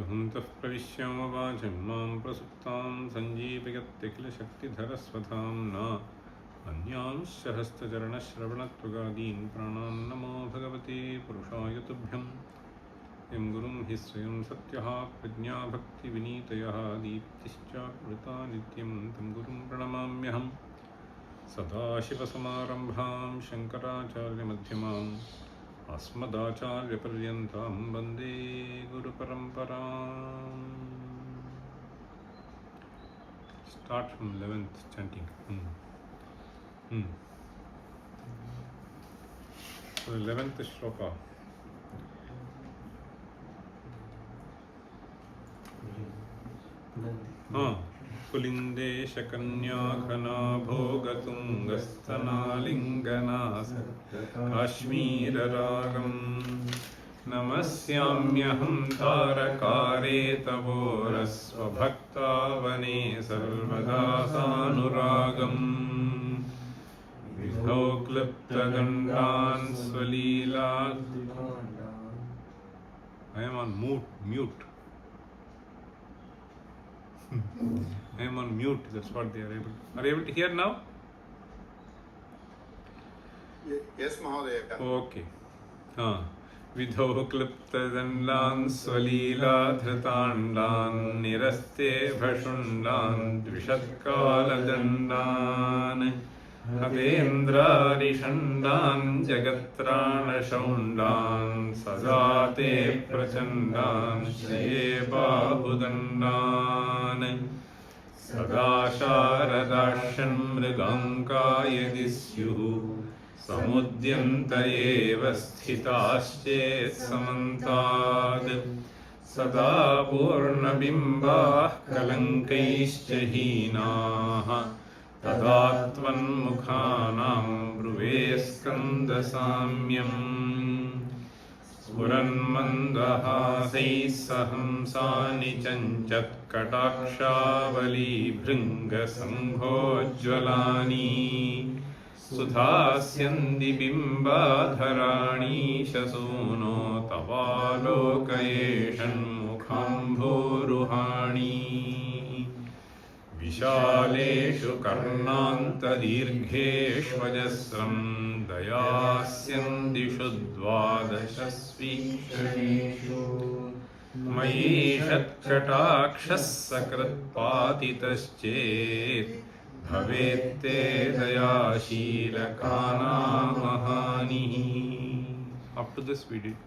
युहन्तः प्रविश्यामवाचं मां प्रसुप्तां सञ्जीवयत्य किल शक्तिधरस्वधाम्ना अन्यांश्च हस्तचरणश्रवणत्वगादीन् प्राणान् नमो भगवते पुरुषाय तुभ्यं यं गुरुं हि स्वयं सत्यः प्रज्ञाभक्तिविनीतयः दीप्तिश्चावृता नित्यं तं गुरुं प्रणमाम्यहं सदाशिवसमारम्भां शङ्कराचार्यमध्यमाम् अस्मदाचार्यपर्यन्तां वन्दे गुरुपरम्पराम्. Start from 11th chanting. So 11th shloka. कुलिन्दे नमस्याम्यहं तारकारे तवोरस्वभक्तावने सर्वदा सानुरागम् विधौ क्लृप्तदण्डान् स्वलीला. I am on mute. I am on mute. That's what they are able. Are you able to hear now? Yes, Mahodaya. Okay. विधौ क्लृप्तदण्डान् स्वलीलाधृताण्डान् निरस्ते भषुण्डान् द्विषत्कालदण्डान् हतेन्द्रारिषण्डान् जगत्राणशौण्डान् सदा ते प्रचण्डान् श्रिये बाहुदण्डान् सदा शारदाक्षन् मृगाङ्का यदि स्युः समुद्यन्त एव स्थिताश्चेत् समन्ताद् सदा पूर्णबिम्बाः कलङ्कैश्च हीनाः तदा त्वन्मुखानां ब्रुवे स्कन्दसाम्यम् स्फुरन्मन्दहासैः सहंसानि चञ्चत्कटाक्षावली भृङ्गसङ्घोज्ज्वलानि सुधास्यन्ति बिम्बाधराणि शसूनो तवालोकयेषन्मुखाम्भोरुहाणि विशालेषु कर्णान्तदीर्घेष्वजस्रं दयास्यन्दिषु द्वादशस्वीक्षणेषु मयीषत्कटाक्षः सकृत्पातितश्चेत् भवेत्ते दयाशीलकानामहानिः. Up to this we did.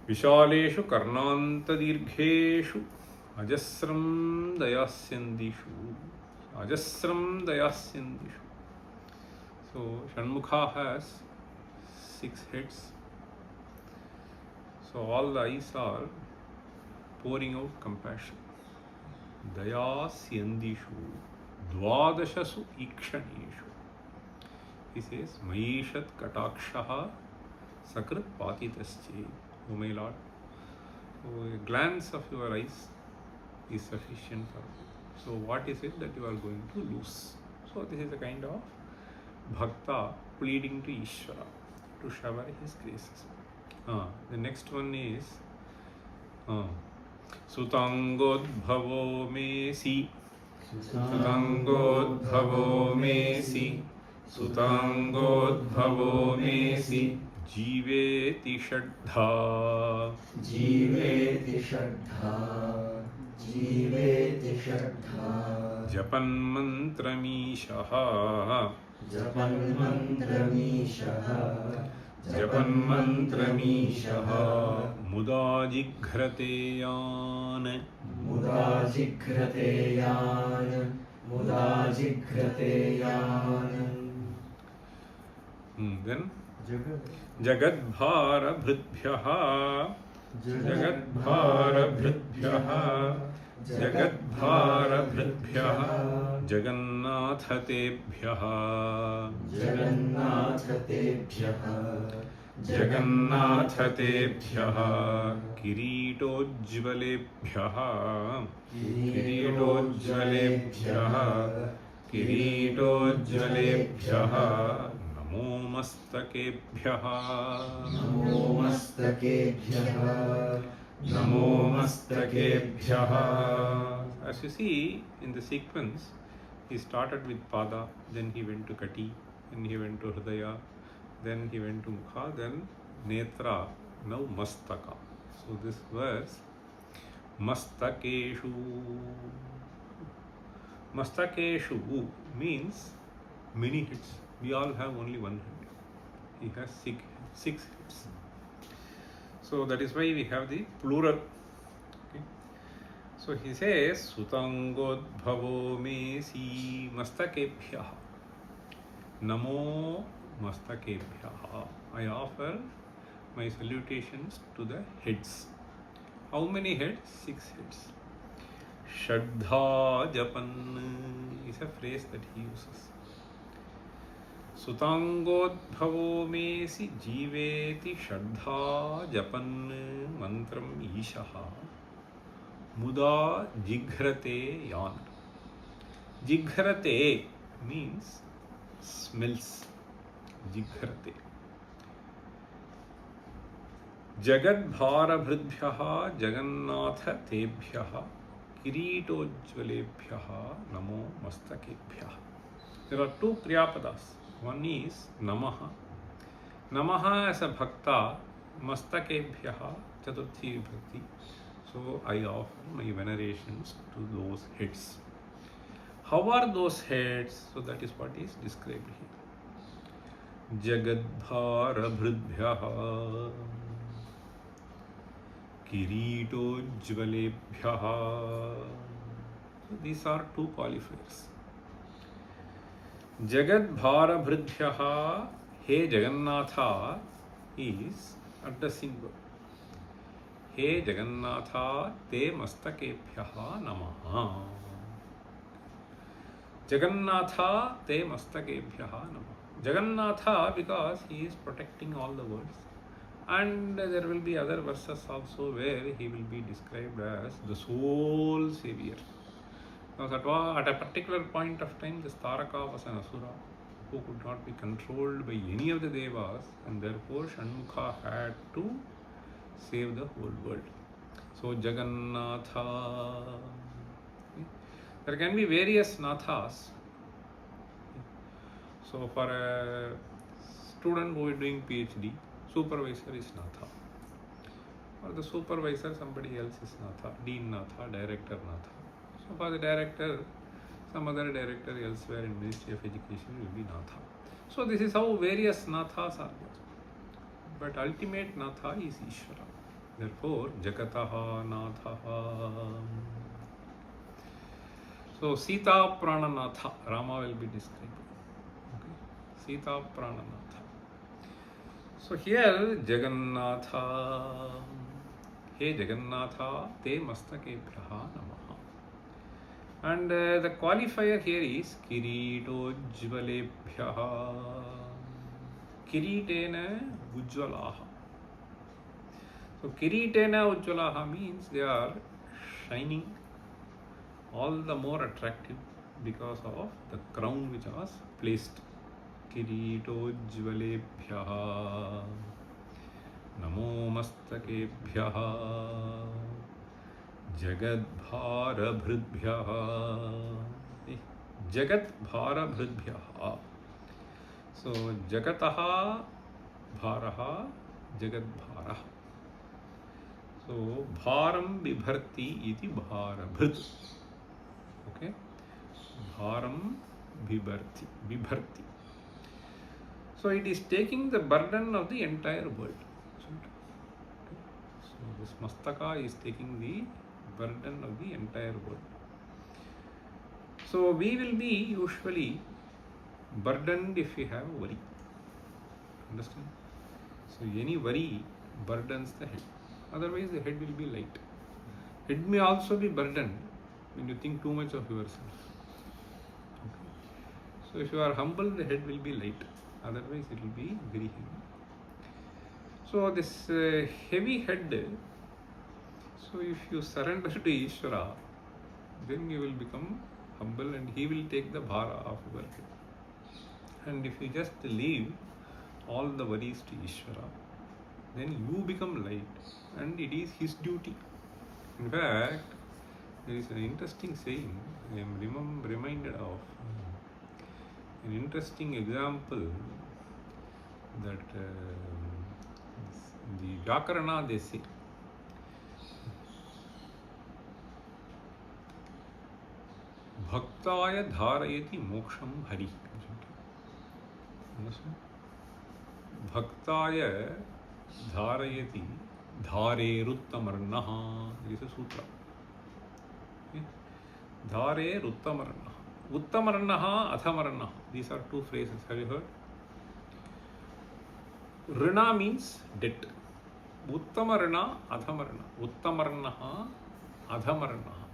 विशालेषु कर्णान्तदीर्घेषु अजस्रं दयास्यन्दीषु. So षण्मुखा has 6 heads. So all the eyes are pouring out compassion. Dayasyandishu dvadashasu ikshaneshu. He says Maishat Katakshaha Sakrit Patitasche. O my Lord, a glance of your eyes is sufficient for you. So what is it that you are going to lose? So this is a kind of bhakta pleading to Ishvara to shower his graces. The next one is Sutangodbhavo mesi, Jiveti Shaddha, Japan Mantramishaha, Mudajighrateyan. Then Jagadbharabhrutbhyaha, Jagannatha जगन्नाथतेभ्यः जगन्नाथतेभ्यः जगन्नाथतेभ्यः किरीटोज्ज्वलेभ्यः किरीटोज्ज्वलेभ्यः किरीटोज्ज्वलेभ्यः NaMo मस्तकेभ्यः NaMo मस्तकेभ्यः NaMo मस्तकेभ्यः. As you see in the sequence, he started with Pada, then he went to Kati, then he went to Hridaya, then he went to Mukha, then Netra, now Mastaka. So this verse, Mastakeshu. Mastakeshu means many hits. We all have only one hit. He has six hits. So that is why we have the plural. Okay. So he says, Sutangodbhavo me si mastakebhyah. Namo mastakebhyah. I offer my salutations to the heads. How many heads? 6 heads. Shraddha Japan is a phrase that he uses. Sutangodbhavo mesi jiveti shraddha japan mantram ishaha muda jighrate yan. Jighrate means smells. Jighrate. Jagadbharabhridbhyaha jagannathatebhyaha kiritojjvalebhyaha namo mastakebhyaha. There are 2 kriyapadas. One is Namaha. Namaha as a bhakta, mastakebhyaha chaturthi vibhakti. So I offer my venerations to those heads. How are those heads? So that is what is described here. Jagadbharabhridbhyaha kiritojjvalebhyaha. So these are 2 qualifiers. Jagadbharabhridbhyaha, He Jagannatha is addressing word. He Jagannatha te mastakebhyaha namaha. Jagannatha te mastakebhyaha namaha. Jagannatha because he is protecting all the worlds. And there will be other verses also where he will be described as the sole savior. Because at a particular point of time, this Taraka was an asura who could not be controlled by any of the devas, and therefore Shanmukha had to save the whole world. So Jagannatha. There can be various nathas. So for a student who is doing PhD, supervisor is natha. For the supervisor, somebody else is natha, dean natha, director natha. So for the director, some other director elsewhere in Ministry of Education will be natha. So this is how various nathas are there. But ultimate natha is Ishvara. Therefore, Jagataha nathaha. So Sita Prananatha, Rama will be described. Okay. Sita Prananatha. So here Jagannatha, He Jagannatha te mastakebhyaha namaha. And the qualifier here is Kiritojjvalebhyaha. Kiritena Ujjvalaha. So Kiritena Ujjvalaha means they are shining all the more attractive because of the crown which was placed. Kiritojjvalebhyaha namo mastakebhyaha Jagadbharabhridbhyaha. Jagadbharabhridbhyaha. So Jagataha Bharaha Jagadbharaha. So Bharam Bibharti iti Bharabhrit. Okay. Bharam Bibharti. So it is taking the burden of the entire world. So this Mastaka is taking the burden of the entire world. So we will be usually burdened if we have worry. Understand? So any worry burdens the head. Otherwise the head will be light. Head may also be burdened when you think too much of yourself. Okay. So if you are humble, the head will be light. Otherwise, it will be very heavy. So this heavy head, so if you surrender to Ishvara, then you will become humble and he will take the bhara of your head. And if you just leave all the worries to Ishvara, then you become light and it is his duty. In fact, there is an interesting saying, I am reminded of an interesting example that in the Vyakarana they say, Bhaktaya dharayati moksham hari. Bhaktaya dharayati dhareruttamarnaha. There is a sutra. Dhare ruttamarnaha. Uttamarnaha, athamarnaha. These are two phrases. Have you heard? Rina means debt. Uttamarna, athamarna. Uttamarnaha, athamarnaha.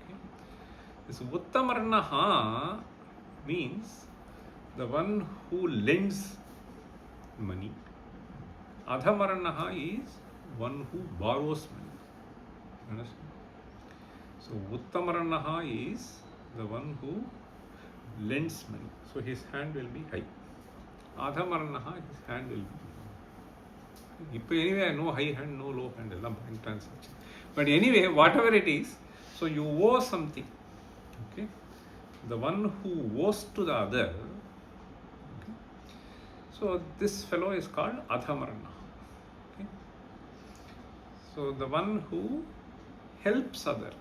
Okay. This uttamarnaha means the one who lends money. Adhamarnaha is one who borrows money. Understand? So Uttamarnaha is the one who lends money. So his hand will be high. Adhamarnaha, his hand will be. Anyway, no high hand, no low hand, bank transaction. But anyway, whatever it is, so you owe something. Okay? The one who owes to the other. Okay? So this fellow is called Adhamarna. Okay? So the one who helps other.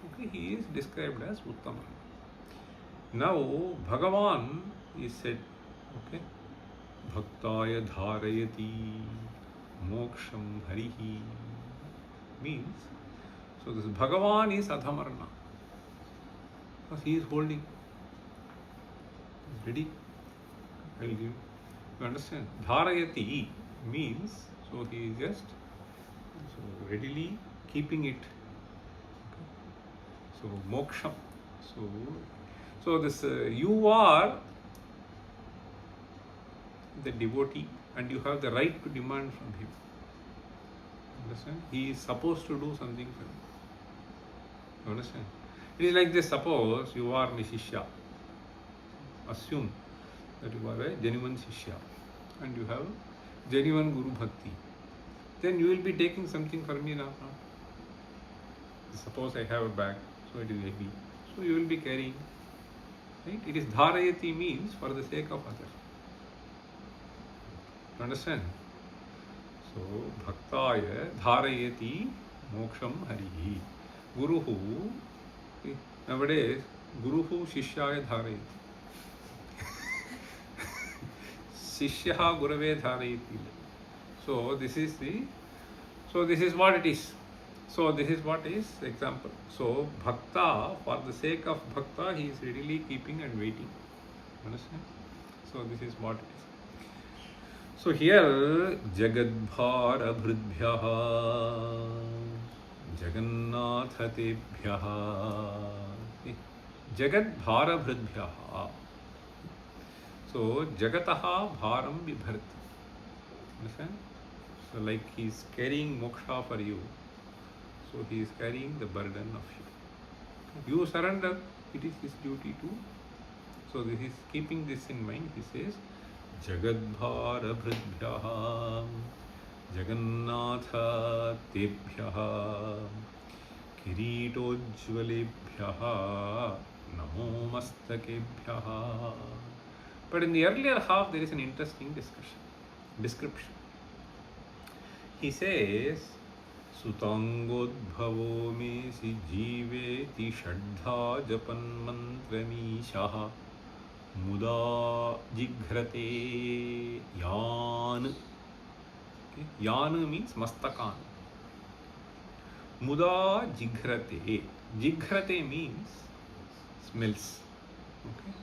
Okay, he is described as Uttama. Now, Bhagavan is said, okay, Bhaktaya dharayati moksham harihi means, so this Bhagavan is Adhamarna. Because he is holding. He is ready. I will give. You understand? Dharayati means, so he is just readily keeping it. So moksha. So this you are the devotee and you have the right to demand from him. Understand? He is supposed to do something for you. You understand? It is like this. Suppose you are my shishya. Assume that you are a genuine shishya and you have genuine guru bhakti. Then you will be taking something for me now. Suppose I have a bag. So it is heavy. So you will be carrying. Right? It is dharayati means for the sake of others. Understand? So bhaktaya dharayati moksham harihi. Guruhu. Nowadays, Guruhu Shishyaya dharayati. Shishyaha Gurave dharayati. So this is what it is. So this is what is example. So bhakta, for the sake of bhakta, he is readily keeping and waiting. Understand? So this is what it is. So here Jagadbhara Bhridbhyaha Jagannathatebhyaha Jagadbhara Bhridbhyaha. So Jagataha Bharam Vibharti. Understand? So like he is carrying moksha for you. So he is carrying the burden of you. You surrender, it is his duty to. So this is keeping this in mind. He says, Jagadbhara Bhridbhyaha Jagannatha Tebhyaha Kiritojjvalebhyaha Namostakebhyaha. But in the earlier half, there is an interesting description. He says, Sutangodbhavo mesi jiveti shaddha japan mantramīśah muda jighrate yan. Okay. Yan means mastakan. Muda jighrate. Jighrate means smells. Okay.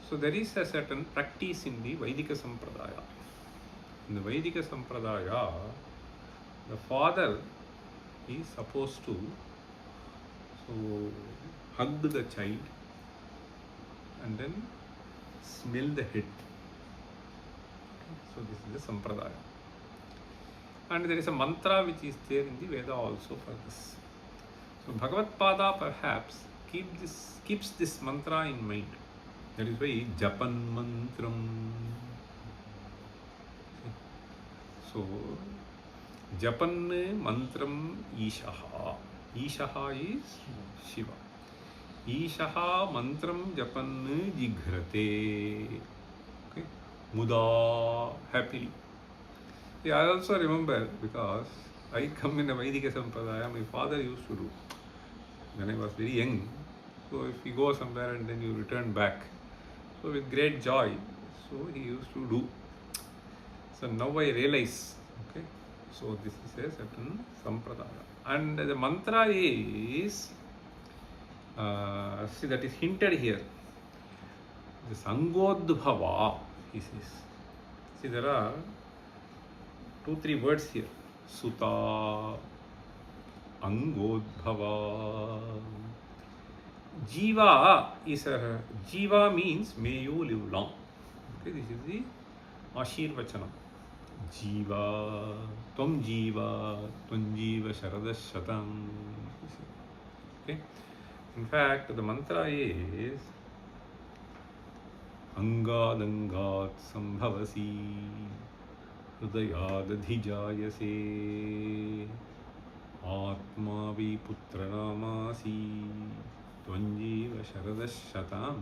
So there is a certain practice in the Vaidika Sampradaya. In the Vaidika Sampradaya, the father is supposed to hug the child and then smell the head. So this is the sampradaya. And there is a mantra which is there in the Veda also for this. So Bhagavatpada perhaps keeps this mantra in mind. That is why Japan mantram. So Japan mantram Ishaha. Ishaha is Shiva. Ishaha mantram Japan jighrate. Okay. Muda, happily. Yeah, I also remember, because I come in a Vaidika Sampradaya, my father used to do when I was very young. So if you go somewhere and then you return back, so with great joy, so he used to do. So now I realize, okay, so this is a certain Sampradaya. And the mantra is, see, that is hinted here. The Sangodbhava, he says. See, there are 2-3 words here. Sutta, Angodbhava. Jiva is a, Jiva means may you live long. Okay, this is the Ashirvachanam. Jiva, Tvam Jiva Sharadashatam. Okay. In fact, the mantra is Angadangat Sambhavasi Hridayadadhijayase Atma Viputranamasi Tvanjiva Sharadashatam.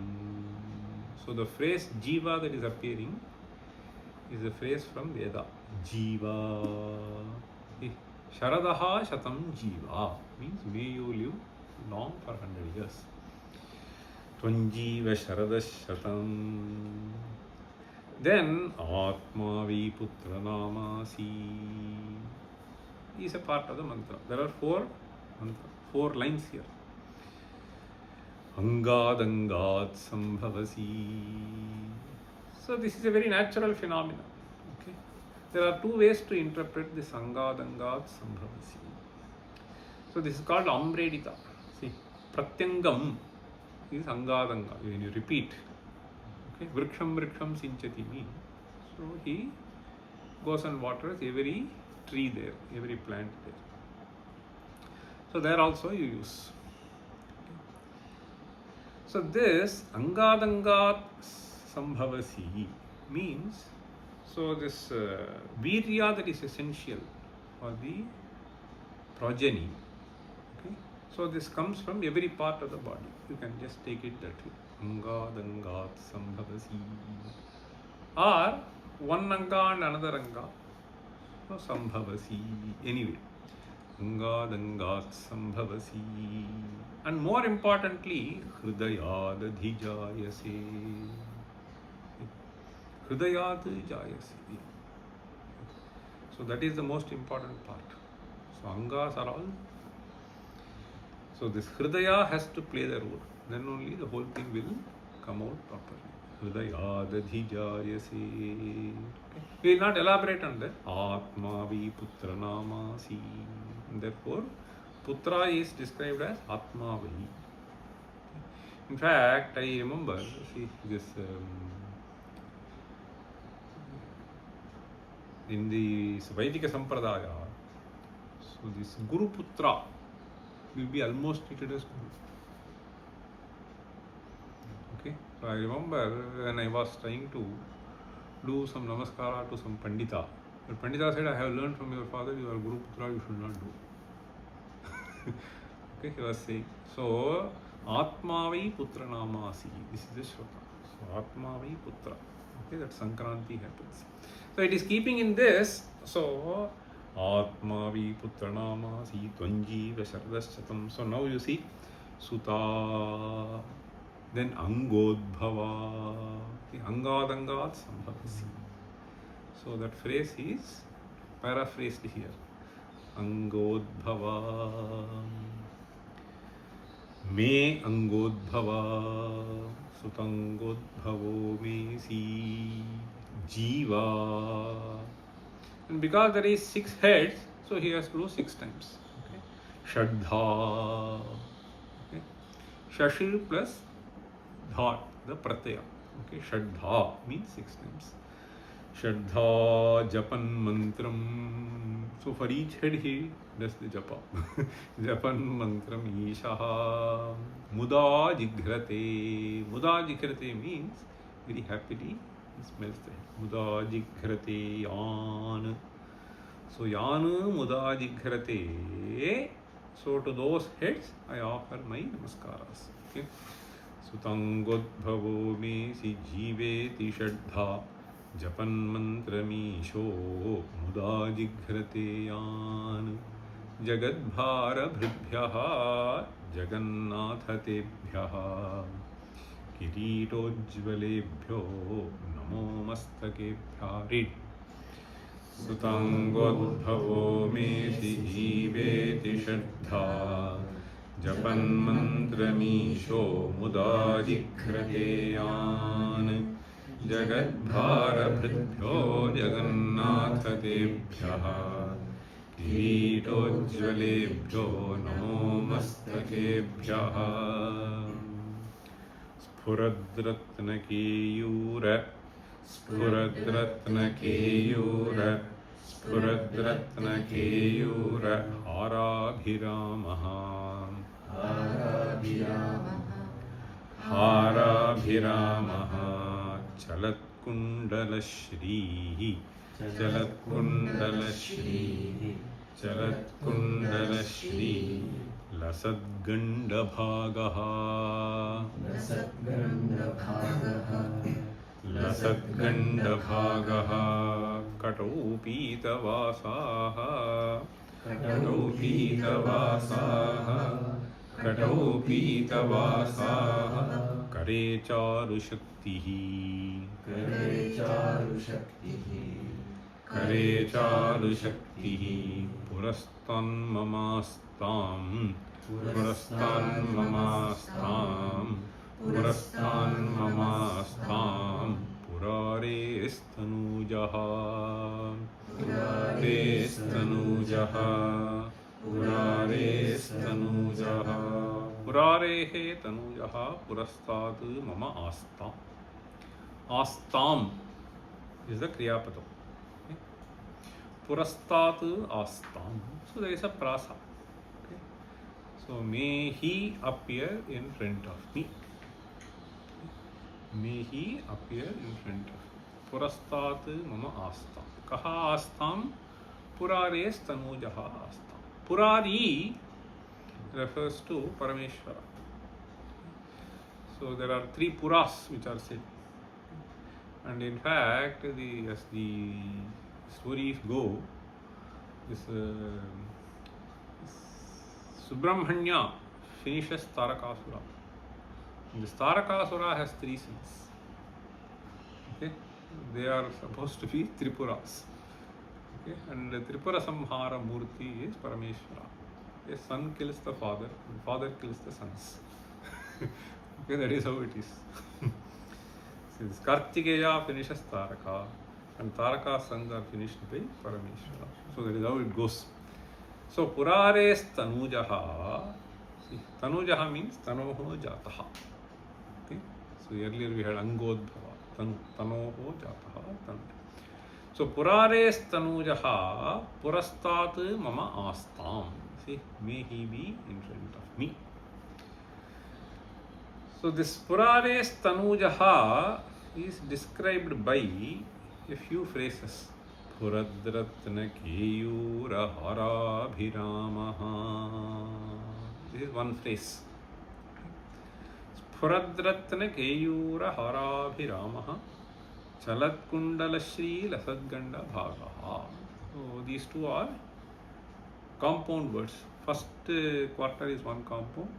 So the phrase Jiva that is appearing is a phrase from Veda. Jiva. Sharadaha Shatam Jiva means may you live long for 100 years. Tvanjiva Sharadashatam. Then Atma Viputranamasi is a part of the mantra. There are 4 lines here. Angadangat Sambhavasi. So this is a very natural phenomenon. Okay. There are 2 ways to interpret this Angadangat Sambhavasi. So this is called Amredita. See, Pratyangam is Angadanga. When you repeat, okay, Vriksham Sinchati means, so he goes and waters every tree there, every plant there. So there also you use. So this Angadangat Sambhavasi means, so this virya that is essential for the progeny. Okay? So this comes from every part of the body. You can just take it that way. Angadangat Sambhavasi. Or one Anga and another Anga. So Sambhavasi. Anyway. Angadangat Sambhavasi. And more importantly, Hridayadadhijayase. Hridayadhijayase. So that is the most important part. So Angas are all. So this Hridaya has to play the role. Then only the whole thing will come out properly. Hridayadadhijayase. Okay. We will not elaborate on that. Atma Viputranamasi. And therefore, Putra is described as Atma Vahi. In fact, I remember, see, this in the Vaidika Sampradaya, so this Guru Putra will be almost treated as Guru. Okay, so I remember when I was trying to do some namaskara to some Pandita. The Pandita said, I have learned from your father, you are Guru Putra, you should not do. Okay, he was saying. So, Atmavai Putra Namasi. This is the shloka. So, Atmavai Putra. Okay, that Sankranti happens. So, it is keeping in this. So, Atmavai Putra Namasi Tvanjiva Sharadaschatam. So, now you see Sutta, then Angodbhava, the Angadangat Sambhavasi. So, that phrase is paraphrased here. Angodbhava. Me Angodbhava. Sutangodbhavo me si Jiva. And because there is 6 heads, so he has to do 6 times. Okay. Shadha. Okay. Shashir plus Dhat. the pratyaya. Okay, Shraddha means 6 times. Shraddha Japan Mantram. So for each head he does the japa. Japan Mantram Ishaha. Muda Jighrate. Muda Jighrate means very happily he smells the head. Muda Jighrate Yan. So Yan Muda Jighrate. So to those heads I offer my namaskaras. Okay. Sutangodbhavo me si jiveti shraddha japan mantramisho muda jighrate yan jagadbhara bhribhyaha jagannathatebhyaha kiritojjvalebhyo namo mastakebhya. Read. Sutangodbhavo me si jiveti shraddha japan mantramisho muda jighrate yan jagadbhara bhribhyo jagannathatebhyaha kiritojjvalebhyo namo mastakebhyaha. Spuradratnakeyura Spuradratnakeyura Spuradratnakeyura harabhiramaha Harabhiramaha Chalatkundalashrihi Chalatkundalashrihi Chalatkundalashrihi Lasadgandabhagaha Lasadgandabhagaha Kataupitavasaha Kataupitavasaha Kataupitavasaha Kare charushaktihi Kare charushaktihi Purastan mamastam Purastan mamastam Purastan mamastam Purareestanujaha Purareestanujaha Purareestanujaha Purarehe tanujaha Purastat mama astam. Astam is the kriyapada. Okay. Purastat astam. So there is a prasa. Okay. So may he appear in front of me. May he appear in front of me. Purastat mama astam. Kaha astam? Purares tanujaha astam. Purari refers to Parameshvara. So there are 3 puras which are said. And in fact, as the stories go, this Subrahmanya finishes Tarakasura. And this Tarakasura has 3 sons. Okay? They are supposed to be Tripuras. Okay? And the Tripura Samhara Murti is Parameshvara. A son kills the father kills the sons. Okay, that is how it is. Since Kartikeya finishes Taraka, and Taraka's sons are finished by Parameshvara. So that is how it goes. So Purares Tanujaha. See, Tanujaha means Tanoho Jataha. Okay? So earlier we had Angodbhava. Tanoho Jataha. Tanujaha. So Purares Tanujaha Purastat Mama Astam. See, may he be in front of me. So this Purares Tanujaha is described by a few phrases. Puradratna Keyura Harabhiramaha. This is one phrase. Puradratna Keyura Harabhiramaha Chalatkundalashri Lasadgandabhagaha. So these 2 are compound words. First quarter is one compound,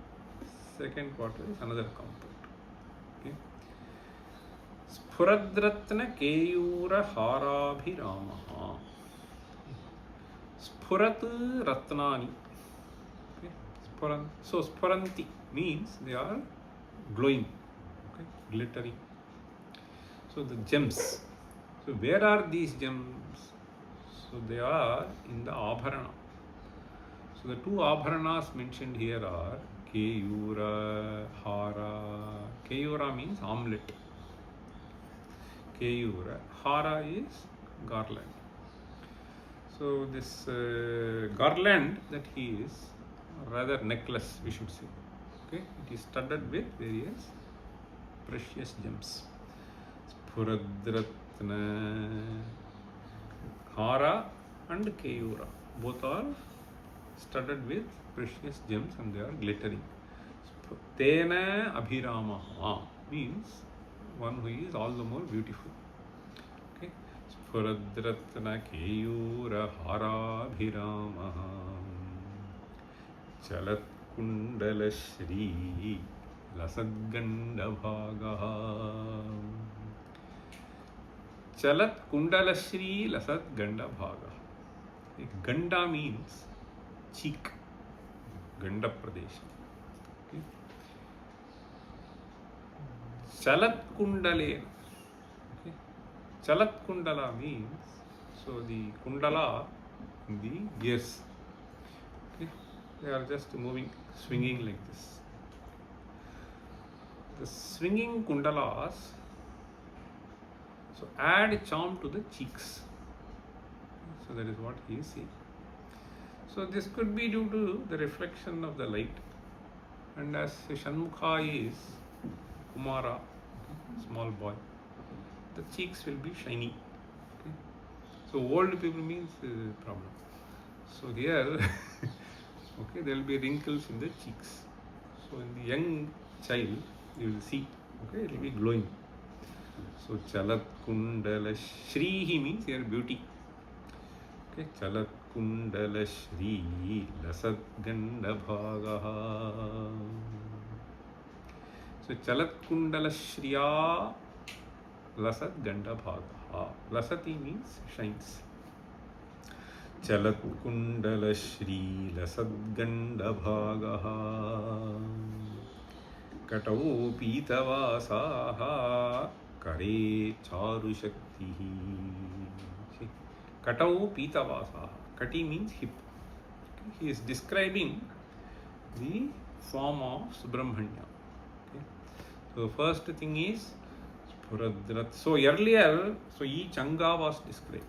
second quarter is another compound. Okay. Spuradratna Keyura Harabhiramaha. Spurat Ratnani. Okay. So Spuranti means they are glowing, okay, glittering. So the gems. So where are these gems? So they are in the Abharana. So the 2 Abharanas mentioned here are Keyura, Hara. Keyura means omelette. Keyura. Hara is garland. So this garland that he is, rather necklace we should say, okay, it is studded with various precious gems. Spuradratna, Hara and Keyura, both are studded with precious gems and they are glittering. Tena Abhiramaha means one who is all the more beautiful. Okay. Spuradratna Keyura Hara Abhiramaha Chalat Kundala Shri Lasadganda Bhagaha. Chalat Kundala Shri Lasat Ganda Bhaga. Ganda means cheek, Ganda Pradesh. Okay. Chalat Kundale. Okay. Chalat Kundala means, so the Kundala in the ears. Okay. They are just moving, swinging like this. The swinging Kundalas, so add charm to the cheeks. So that is what he is saying. So this could be due to the reflection of the light. And as Shanmukha is Kumara, okay, small boy, the cheeks will be shiny. Okay. So old people means problem. So here, okay, there will be wrinkles in the cheeks. So in the young child, you will see, okay, it will be glowing. So Chalat Kundala Shri means here beauty. Okay, Chalat Kundala Shri Lasat Ganda Bhagaha. So Chalat Kundala Shriya Lasat Ganda Bhagaha. Lasati means shines. Chalat Kundala Shri Lasat Ganda Bhagaha Katau Pitavasaha Kare Charu Shaktihi. Katau Pitavasaha. Kati means hip. He is describing the form of Subrahmanya. Okay. So first thing is Spuradrat. So earlier, so each anga was described.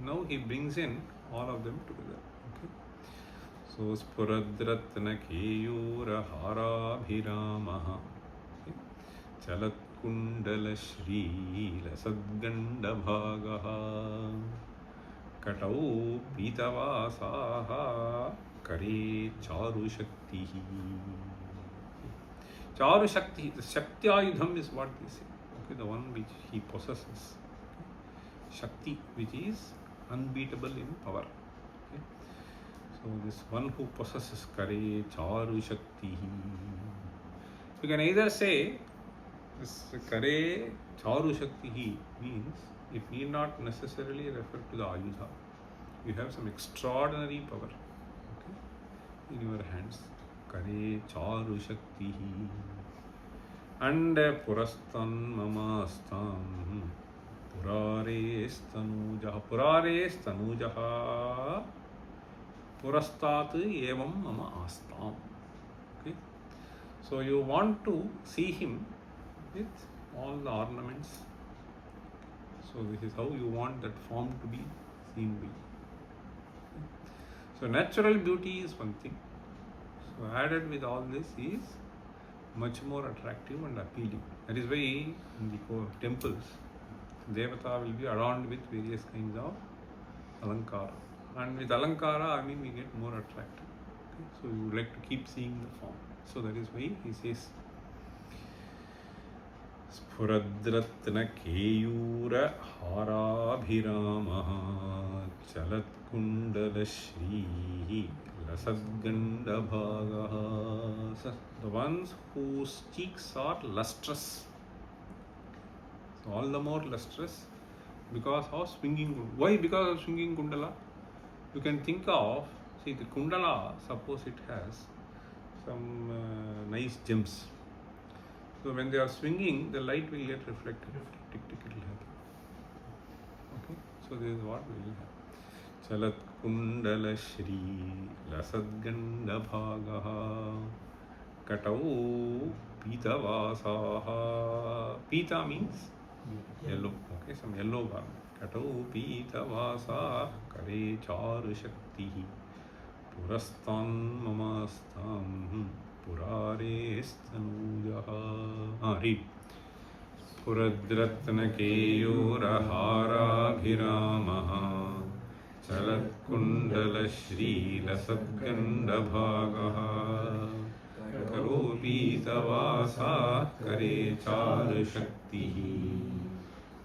Now he brings in all of them together. Okay. So Spuradratna Keyura Hara Bhiramaha. Okay. Chalat Kundala Shri Lasadganda Bhagaha Katau Pitavasaha Kare Charu Shaktihi. Charu Shakti, the Shakti Ayudham is what they say. Okay, the one which he possesses. Shakti, which is unbeatable in power. Okay. So this one who possesses Kare Charu Shaktihi. You can either say this Kare Charu Shaktihi means it need not necessarily refer to the Ayudha. You have some extraordinary power, okay, in your hands. Kare Charu Shaktihi. And Purastan Mamastam Purares Tanujaha. Purares Tanujaha Purastat Evam Mama Astam. Okay. So you want to see him with all the ornaments. So this is how you want that form to be seen by you. So natural beauty is one thing. So added with all this is much more attractive and appealing. That is why in the temples, Devata will be adorned with various kinds of alankara. And with alankara, I mean we get more attractive. Okay? So you would like to keep seeing the form. So that is why he says Spuradratna Keyura Harabhiramaha Chalat Kundala Shri Lasadganda Bhagaha. The ones whose cheeks are lustrous. So all the more lustrous because of swinging. Why? Because of swinging Kundala. You can think of, see the Kundala, suppose it has some nice gems. So when they are swinging, the light will get reflected. Tick, tick, it will happen. Okay, so this is what we will have. Chalat Kundala Shri Lasadganda Bhagaha Katau Pitavasaha. Pita means yellow. Okay, some yellow garment. Katau Pitavasa Kare Charu Shakti Purastan Mamastam Purare Stanujaha. Read. Puradratnakeyuraharaghiramaha Chalatkundalashrīlasatgandabhāgaha Karopītavāsā Kare Charu Shaktihi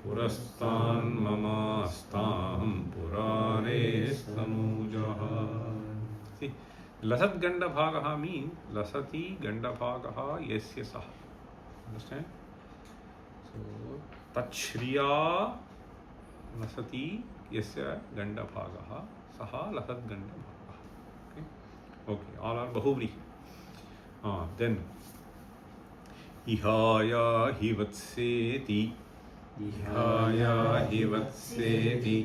Purastan Mamastam Purare Stanujaha. See, Lasatgandabhāgaha means Lasati Gandabhāgaha Yasya Saha. Understand? So, Tachriya Lasati Yasya Gandabhagaha Saha Lasat Gandabhagaha. Okay, okay, all are Bahuvrihi. Then Ihaya Hivatseti Ihaya Hivatseti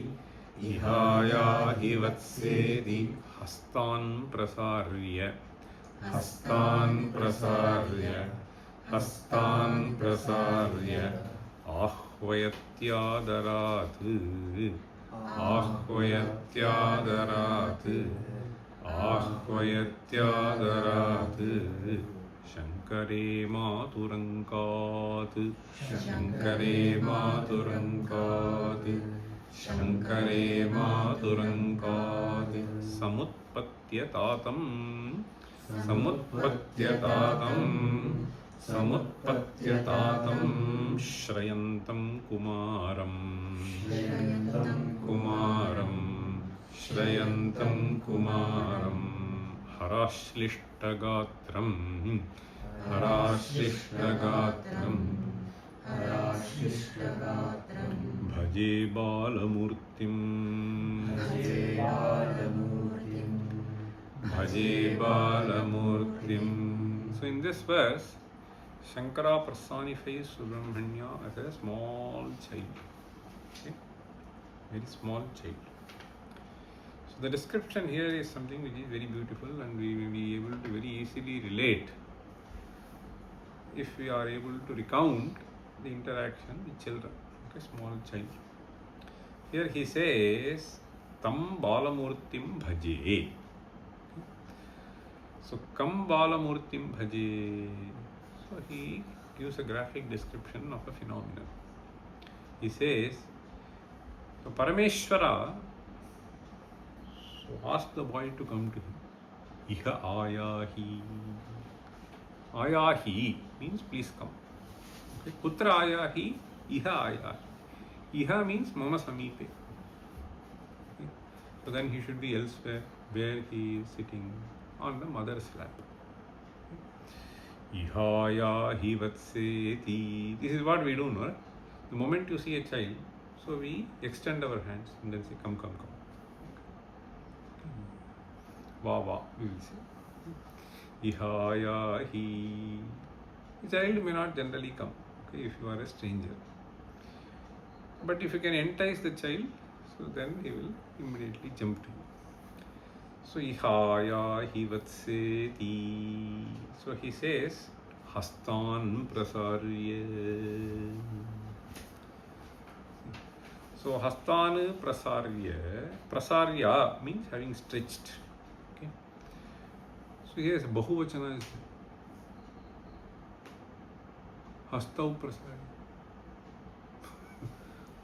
Ihaya Hivatseti Hastan Prasarya Hastan Prasarya Hastan Prasarya Ahvayatyaadarat Ahvayatyaadarat Ahvayatyaadarat Śaṅkare Maturankat Śaṅkare Maturankat Śaṅkare Maturankat Samutpatyatatam Samutpatyatatam Samutpatyatatam Shrayantam Kumaram Kumaram Shrayantam Kumaram Harashlishtagatram Harashlishtagatram Harashlishtagatram Bhaje Balamurtim Bhaje Balamurtim Bhaje Balamurtim. So in this verse, Śaṅkara personifies Subrahmanya as a small child. Okay? Very small child. So the description here is something which is very beautiful, and we will be able to very easily relate if we are able to recount the interaction with children. Okay, small child. Here he says, Tam Balamurtim Bhaje. So, Kam Balamurtim Bhaje. So, he gives a graphic description of a phenomenon. He says, so Parameshwara asked the boy to come to him. Iha ayahi. Ayahi means please come. Okay. Putra ayahi, iha ayahi. Iha means mama samipe. Okay. So then he should be elsewhere, where he is sitting on the mother's lap. Ihaya hivatseti. This is what we do, no? The moment you see a child, so we extend our hands and then say, come, come, come. Va, va, we will say. Ihaya hi. The child may not generally come, okay, if you are a stranger. But if you can entice the child, so then he will immediately jump to you. So, Ihaya hivatseti. So, he says, Hastan prasarya. So, Hastan prasarya. Prasarya means having stretched. Okay. So, here is Bahuvachana. Hastau prasarya.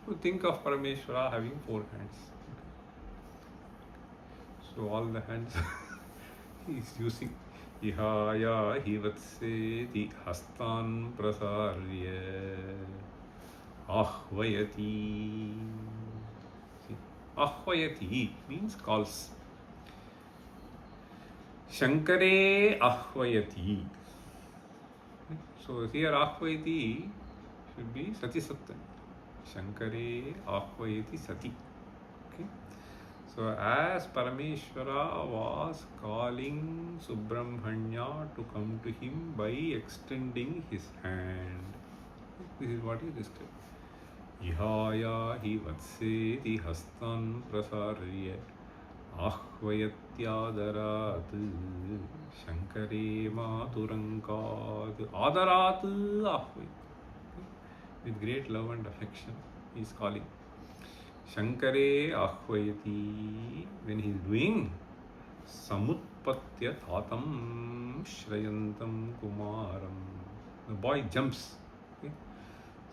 So, think of Parameshwara having 4 hands. So all the hands he is using. Ihaya hivatseti hastan prasarya ahvayati. See, ahvayati means calls. Śaṅkare ahvayati. So here ahvayati should be sati sattan. Śaṅkare ahvayati sati. Okay. So as Parameshwara was calling Subrahmanya to come to him by extending his hand, this is what he described. Ihaya hi vatseti hastan prasarya Ahvayatyaadarat Shankare Maturankad. Adarat Ahvayat. With great love and affection, he is calling. Shankare Ahvayati. When he is doing Samutpatya Tatam Shrayantam Kumaram. The boy jumps. Okay?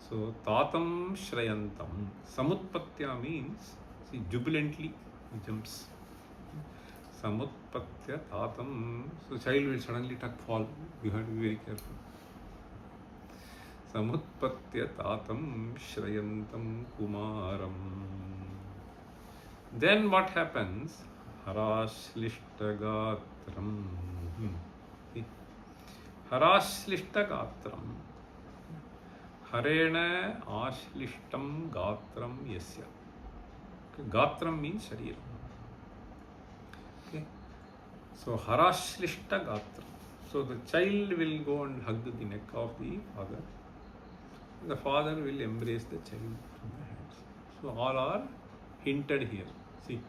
So Tatam Shrayantam. Samutpatya means, see, jubilantly he jumps. Samutpatya Tatam. So child will suddenly fall. You have to be very careful. Samutpatya Tatam Shrayantam Kumaram. Then what happens? Harashlishtagatram. Harashlishtagatram. Harena ashlishtam gatram yasya. Okay. Gatram means sharir. Okay. So harashlishtagatram. So the child will go and hug the neck of the father. The father will embrace the child from the hands. So all are hinted here. See,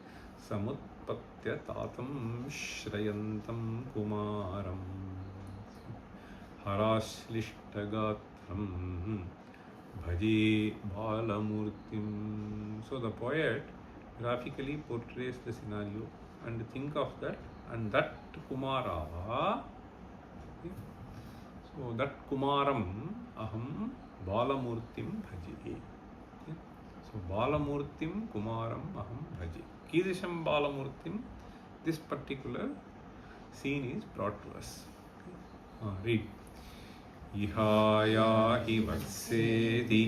Samutpatya Tatam Shrayantam Kumaram Harashlishtagatram Bhaji Balamurtim. So the poet graphically portrays the scenario and think of that, and that Kumara. Okay. So that Kumaram Aham Balamurtim Bhaji. Okay. So Balamurtim Kumaram Aham Bhaji. Kidisham Balamurtim, this particular scene is brought to us. Okay. Read. Ihaya hi vatseti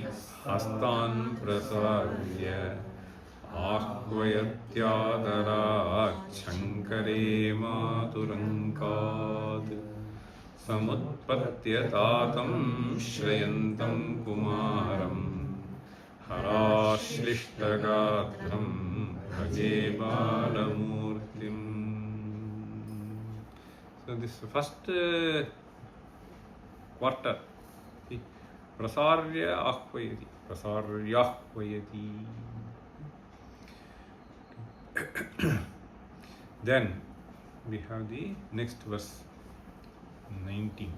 hastan prasarya ahvayatyadarat Śaṅkare maturankad samutpatyatatam shrayantam kumaram harashlishtagatram bhaje balamurtim. So this first quarter, see, prasarya ahvayati, prasarya ahvayati. Then we have the next verse 19.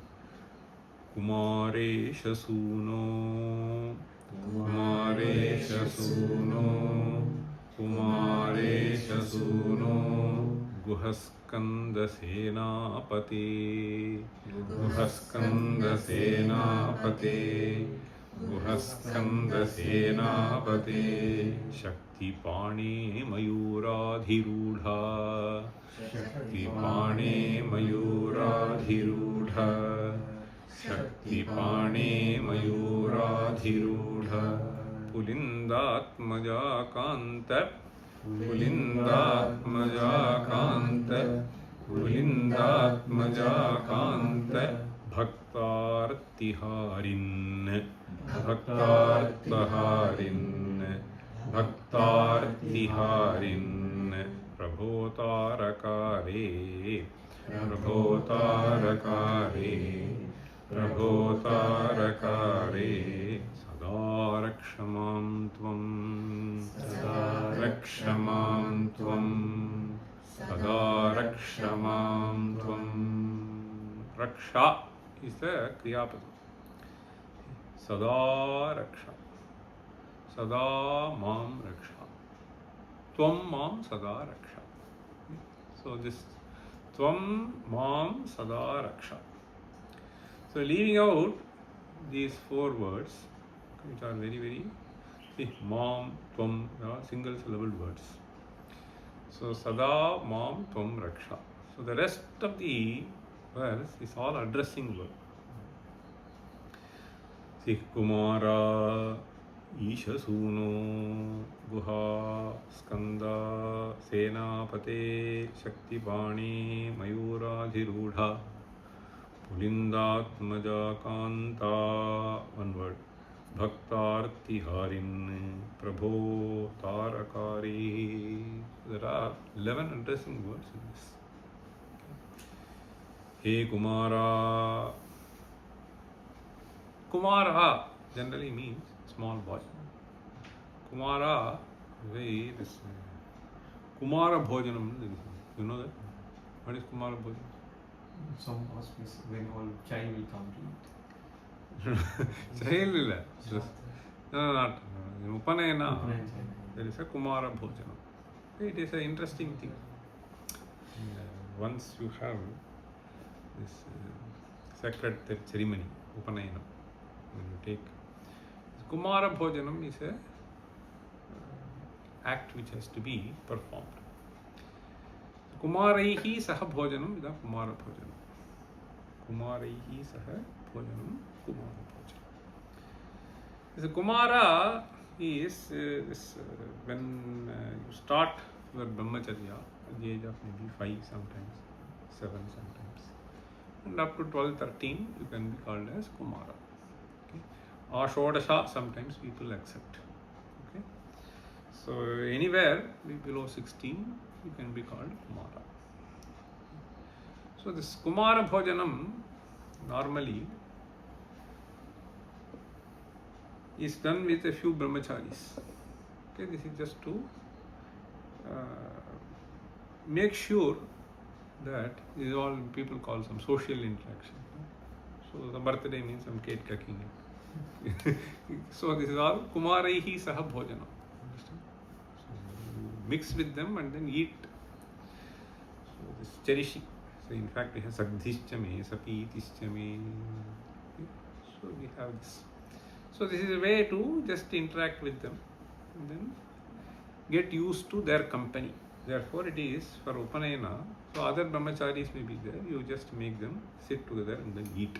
Kumaresha suno, Kumaresha suno, Kumaresha suno, Guhaskanda senapate, Guhaskanda senapate, Guhaskanda senapate, Shakti Pane Mayuradhirudha, Shakti Pane Mayuradhirudha, Shakti Pane Mayuradhirudha, Pulindatmaja Kanta, Pulindatmaja Kanta, Pulindatmaja Kanta, Bhaktartiharin, Bhaktartaharin, Bhaktartiharin, Prabhotarakare, Prabhotarakare, Prabhotarakare, Sadarakshamam Tvam, Sadarakshamam Tvam, Sadarakshamam Tvam. Raksha is the Kriyapada. Sada Raksha. Sada Mam Raksha. Tvam Mam Sada Raksha. So this Tvam Mam Sada Raksha. So leaving out these four words, which are very, very, see, Mam, Tvam, single syllable words. So Sada Mam Tvam Raksha. So the rest of the verse is all addressing word. See, Kumara, Isha Suno, Guha, Skanda, Senapate, Shakti Bani, Mayuradhirudha, Pulindatmaja Kanta, one word, Bhaktartiharin, Prabho Tarakari. There are 11 addressing words in this. Hey Kumara. Kumara generally means small boy. Kumara, Kumara Bhojanam. You know that? What is Kumara Bhojanam? Some auspice when all child will come to eat. Child illa. No, not. In Upanayana, Upanayana. there is a Kumara Bhojanam. It is an interesting thing. Once you have this sacred ceremony, Upanayana, when you take Kumara Bhojanam is a act which has to be performed. Kumaraihi saha bhojanam is a Kumara Bhojanam. Kumaraihi saha bhojanam, Kumara Bhojanam. The Kumara is when you start your Brahmacharya at the age of maybe 5 sometimes, 7 sometimes. And up to 12, 13 you can be called as Kumara. Okay? Ashodasha sometimes people accept. Okay? So anywhere below 16 you can be called Kumara. So this Kumara Bhojanam normally is done with a few brahmacharis. Okay, this is just to make sure that this is all people call some social interaction. So the birthday means some cake cutting. So this is all Kumaraihi saha bhojanam. Understand? So you mix with them and then eat. So this cherishing. So in fact we have Sagdhischame, Sapitischame. Okay? So we have this. So this is a way to just interact with them and then get used to their company. Therefore it is for Upanayana. So other brahmacharis may be there. You just make them sit together and then eat.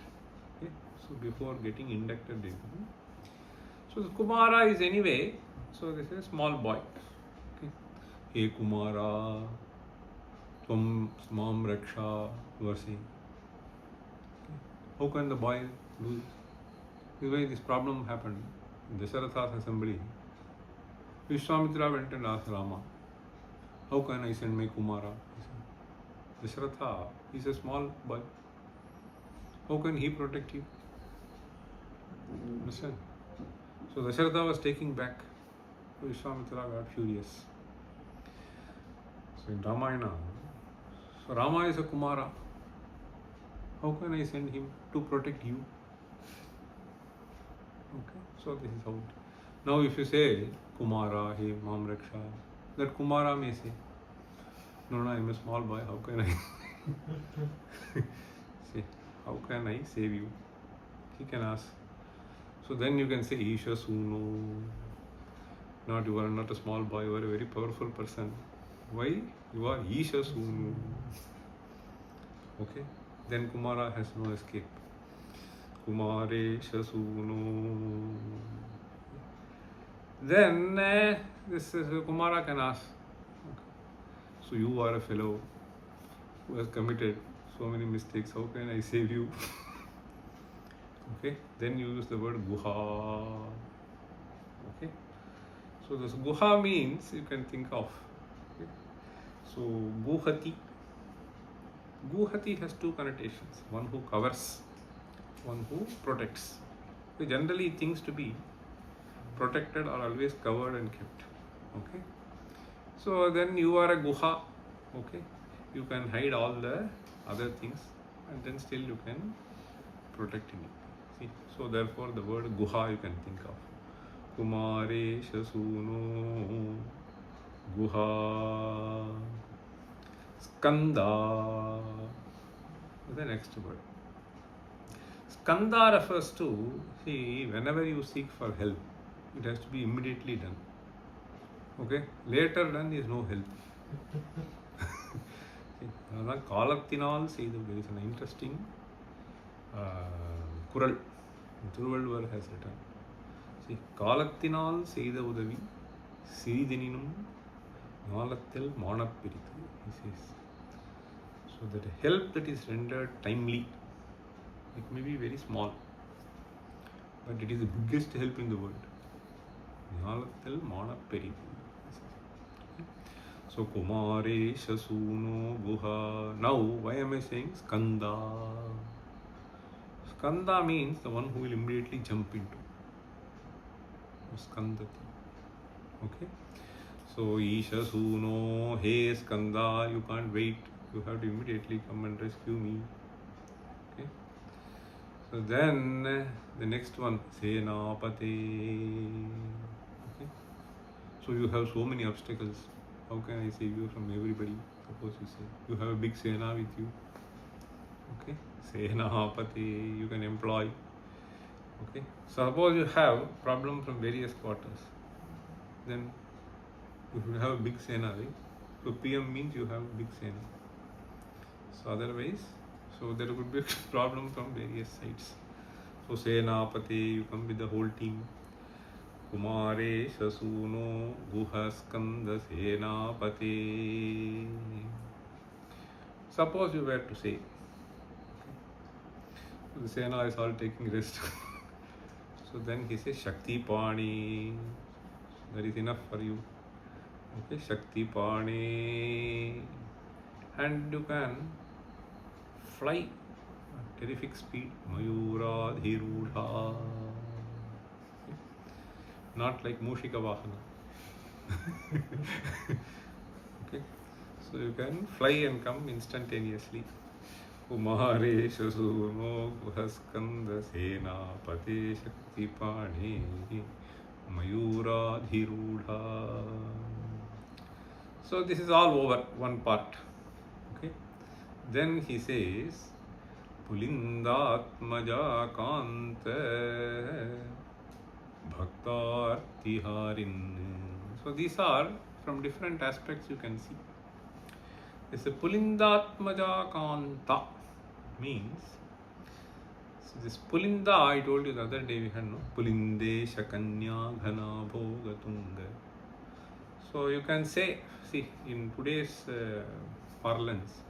Okay? So before getting inducted into them. So the Kumara is anyway. So this is a small boy. Okay? Hey Kumara, Tvam Smam Raksha, you are saying. Okay? How can the boy do this? This is why this problem happened in Dasharatha's assembly. Vishwamitra went and asked Rama, how can I send my Kumara? He said, Dasharatha is a small boy. How can he protect you? Understand? So Dasharatha was taking back. Vishwamitra got furious. So in Ramayana, so Rama is a Kumara. How can I send him to protect you? Okay, so this is how it. Now if you say Kumara, hey Mam Raksha, that Kumara may say, no, I am a small boy, how can I say, how can I save you? He can ask. So then you can say Isha Suno. Not you are not a small boy, you are a very powerful person. Why? You are Isha Suno. Okay, then Kumara has no escape. Kumare Shasuno. Then this Kumara can ask, okay, so you are a fellow who has committed so many mistakes, how can I save you? Okay, then you use the word Guha. Okay, so this Guha means you can think of. Okay? So Guhati. Guhati has two connotations, one who covers, one who protects. So generally things to be protected are always covered and kept. Okay. So then you are a guha. Okay. You can hide all the other things and then still you can protect him. See. So therefore the word guha you can think of. Kumare Shasuno Guha Skanda. The next word. Skanda refers to, see, whenever you seek for help, it has to be immediately done. Okay? Later done is no help. Kalathinal Seidhu, there is an interesting Kural. Tiruchendur has written. See, Kalathinal Seidha Udavi, Siridhininum, Nalathil Manapiritu. He says. So that help that is rendered timely, it may be very small, but it is the biggest help in the world. Nalathil Manapiritu. So Kumare Shasuno Guha. Now why am I saying Skanda? Skanda means the one who will immediately jump into. Skandati. Okay. So Isha Suno, hey Skanda, you can't wait. You have to immediately come and rescue me. Okay. So then the next one, Senapate. Okay. So you have so many obstacles. How can I save you from everybody? Suppose you say you have a big Sena with you. Okay. Senapate, you can employ. Okay. Suppose you have problem from various quarters. Then you should have a big Sena, right? So PM means you have big Sena. So otherwise, so there could be a problem from various sides. So Senapate, you come with the whole team. Kumare Shasuno Guhaskanda Senapate. Suppose you were to say, the Sena is all taking rest. So then he says Shakti Pani. That is enough for you. Okay, Shakti Pani. And you can fly at terrific speed. Mayura Dhirudha. Not like Mushika Vahana. Okay, so you can fly and come instantaneously. Kumare Shasuno Guhaskanda Senapate Shakti Pani Mayura Dhirudha. So this is all over, one part. Okay. Then he says Pulindatmaja Kanta Bhaktartiharin. So these are from different aspects you can see. It's a Pulindatmaja Kanta means, so this Pulinda I told you the other day we had no Pulinde Shakanya Ghana Bhogatunga. So you can say, see, in today's parlance,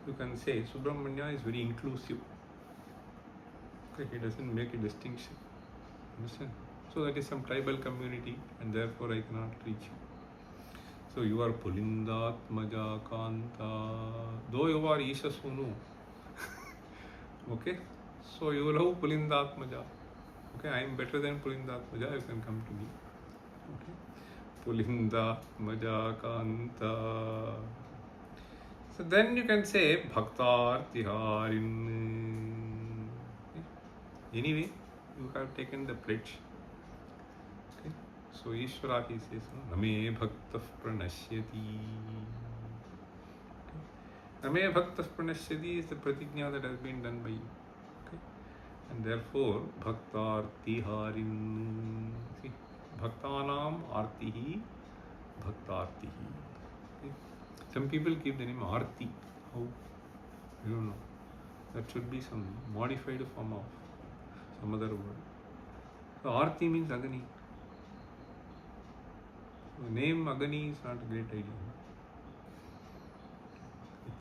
you can say Subrahmanya is very inclusive. Okay, he doesn't make a distinction. Understand? So that is some tribal community and therefore I cannot reach you. So you are Pulindatmaja Kanta. Though you are Isha Sunu. Okay? So you love Pulindatmaja. Okay, I am better than Pulindatmaja, you can come to me. Okay? Pulindatmaja Kanta. So then you can say Bhaktartiharin. Anyway, you have taken the pledge. Okay? So Ishvara he says, Name Bhaktah Pranashyati. Name Bhaktah Pranashyati is the pratigna that has been done by you. Okay? And therefore, Bhaktartiharin. See, Bhaktanam Artihi Bhaktartihi. Okay? Some people keep the name Arti. How? I don't know. That should be some modified form of some other word. So Arti means Agani. So the name Agani is not a great idea.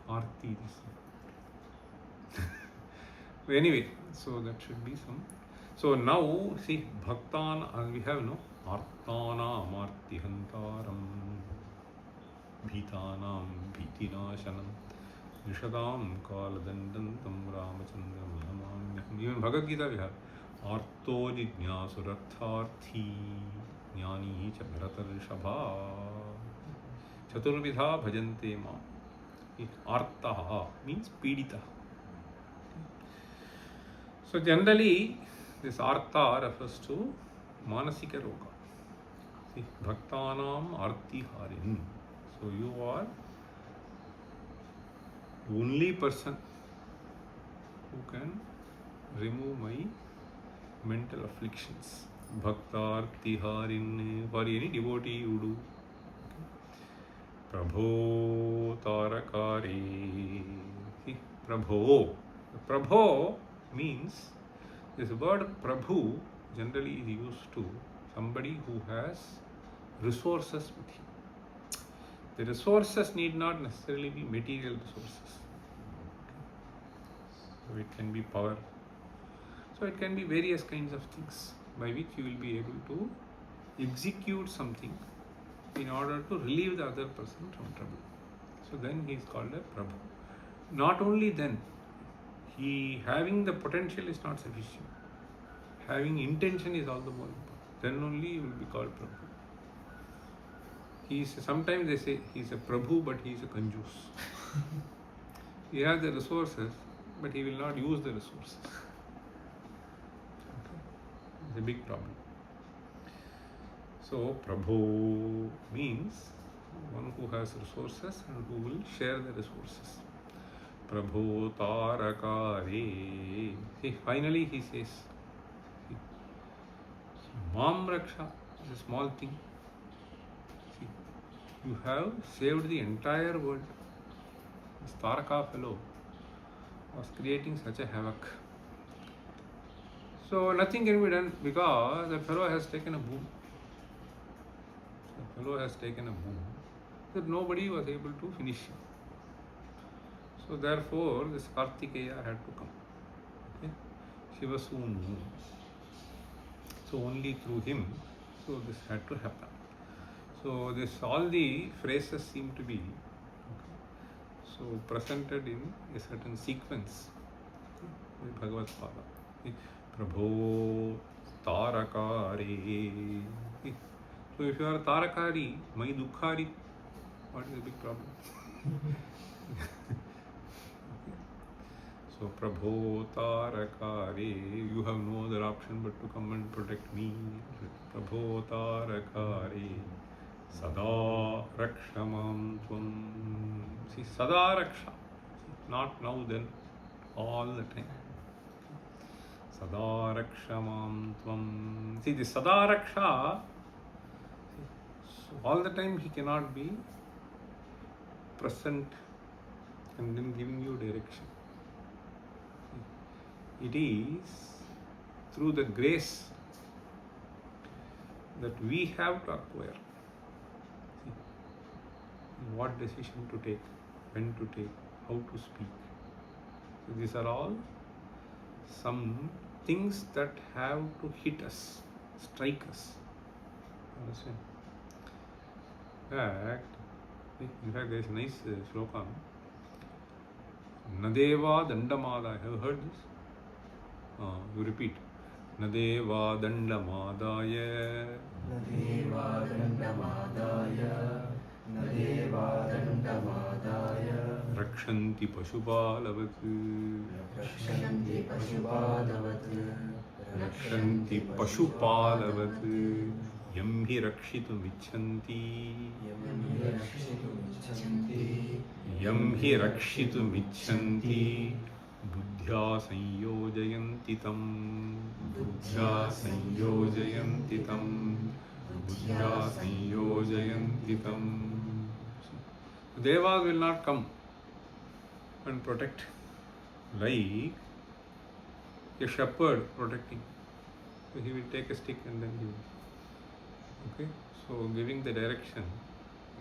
Arti. So anyway, so that should be some. So now see Bhaktan, we have no Artana Amartihantaram Bhitanam Bhitinashanam Nishadam Kaladandantam Ramachandram Namamyaham. Even Bhagavad Gita we have Arto Jijñāsurartharthi Jnani cha Bharatarrishabha Chaturvidha Bhajante Ma. Artaha means Pidita. So generally this Artha refers to Manasika Roga. See, Bhaktanam Artiharin. So you are the only person who can remove my mental afflictions. Bhaktartiharin. For any devotee you do. Prabho Tarakari. See, Prabho. Prabho means this word Prabhu generally is used to somebody who has resources with him. The resources need not necessarily be material resources. So it can be power. So it can be various kinds of things by which you will be able to execute something in order to relieve the other person from trouble. So then he is called a Prabhu. Not only then, he having the potential is not sufficient. Having intention is all the more important. Then only he will be called Prabhu. Sometimes they say he's a Prabhu, but he's a Kanjus. He has the resources, but he will not use the resources. Okay. It's a big problem. So, Prabhu means one who has resources and who will share the resources. Prabhu Tarakare. See, finally he says, Mam Raksha is a small thing. See, you have saved the entire world. This Taraka fellow was creating such a havoc. So nothing can be done because the fellow has taken a boon. The fellow has taken a boon that nobody was able to finish him. So therefore this Kartikeya had to come. Okay? Shiva soon knew. So only through him, so this had to happen. So this all the phrases seem to be so presented in a certain sequence by Bhagavatpada. Prabho Tarakari. So if you are Tarakari, Mai Dukhari, what is the big problem? So Prabho Tarakari, you have no other option but to come and protect me. Prabho Tarakari, Sada Rakshamam Tvam. See, Sada Raksha, not now then, all the time. Sada Rakshamam Tvam. See, the Sada Raksha, so all the time he cannot be present and then giving you direction. It is through the grace that we have to acquire. See, what decision to take, when to take, how to speak. So these are all some things that have to hit us, strike us. Understand? In fact, there is a nice shloka. Nadeva Dandamadaya. Have you heard this? You repeat. Nadeva Dandamadaya. Nadeva Dandamadaya. Nadeva Dandamadaya. Rakshanti Pashupalavat. Rakshanti Pashupalavat. Rakshanti Pashupalavat. Yam hi rakshitum ichanti. Yam hi rakshitum ichanti. Buddhya sanyojayanti tam. Buddhya sanyojayanti tam. Buddhya sanyojayanti tam. Devas will not come and protect like a shepherd protecting. So he will take a stick and then he will. Okay, so giving the direction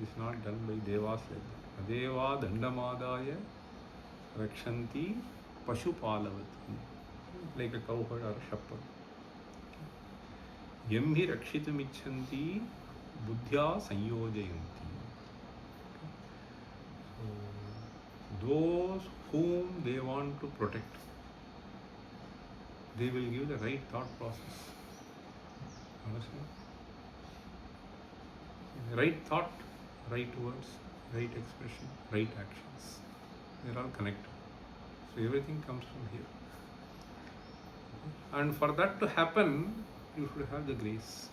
is not done by devas like that. Deva Dandamadaya Rakshanti Pashupalavati, like a cowherd or a shepherd. Yam hi rakshitum ichanti buddhya sanyojayanti. So those whom they want to protect, they will give the right thought process. Understand? Right thought, right words, right expression, right actions. They are all connected. So everything comes from here. And for that to happen, you should have the grace.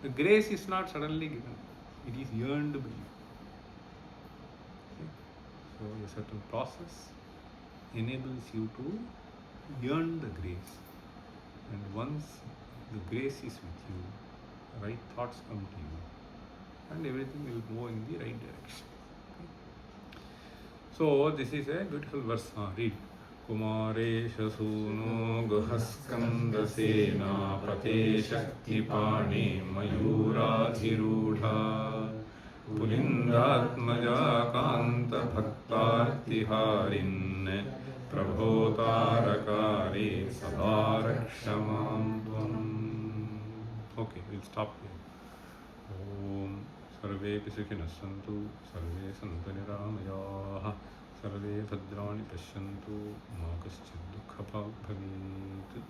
The grace is not suddenly given. It is yearned by you. Okay? So a certain process enables you to yearn the grace. And once the grace is with you, right thoughts come to you, and everything will go in the right direction. Okay? So this is a beautiful verse. Read. Kumaresha suno guhaskanda sena pate shakti pane mayuradhirudha pulindatmaja kanta bhaktartiharin prabhotarakare sadarakshamam tvam. Okay, we'll stop here. Om Sarve Pisukina Santu, Sarve Santu Niramayaha, Sarve Bhadrani Pashyantu, Makaschid Dukha Bhavet.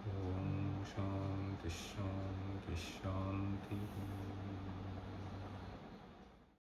Om Shanti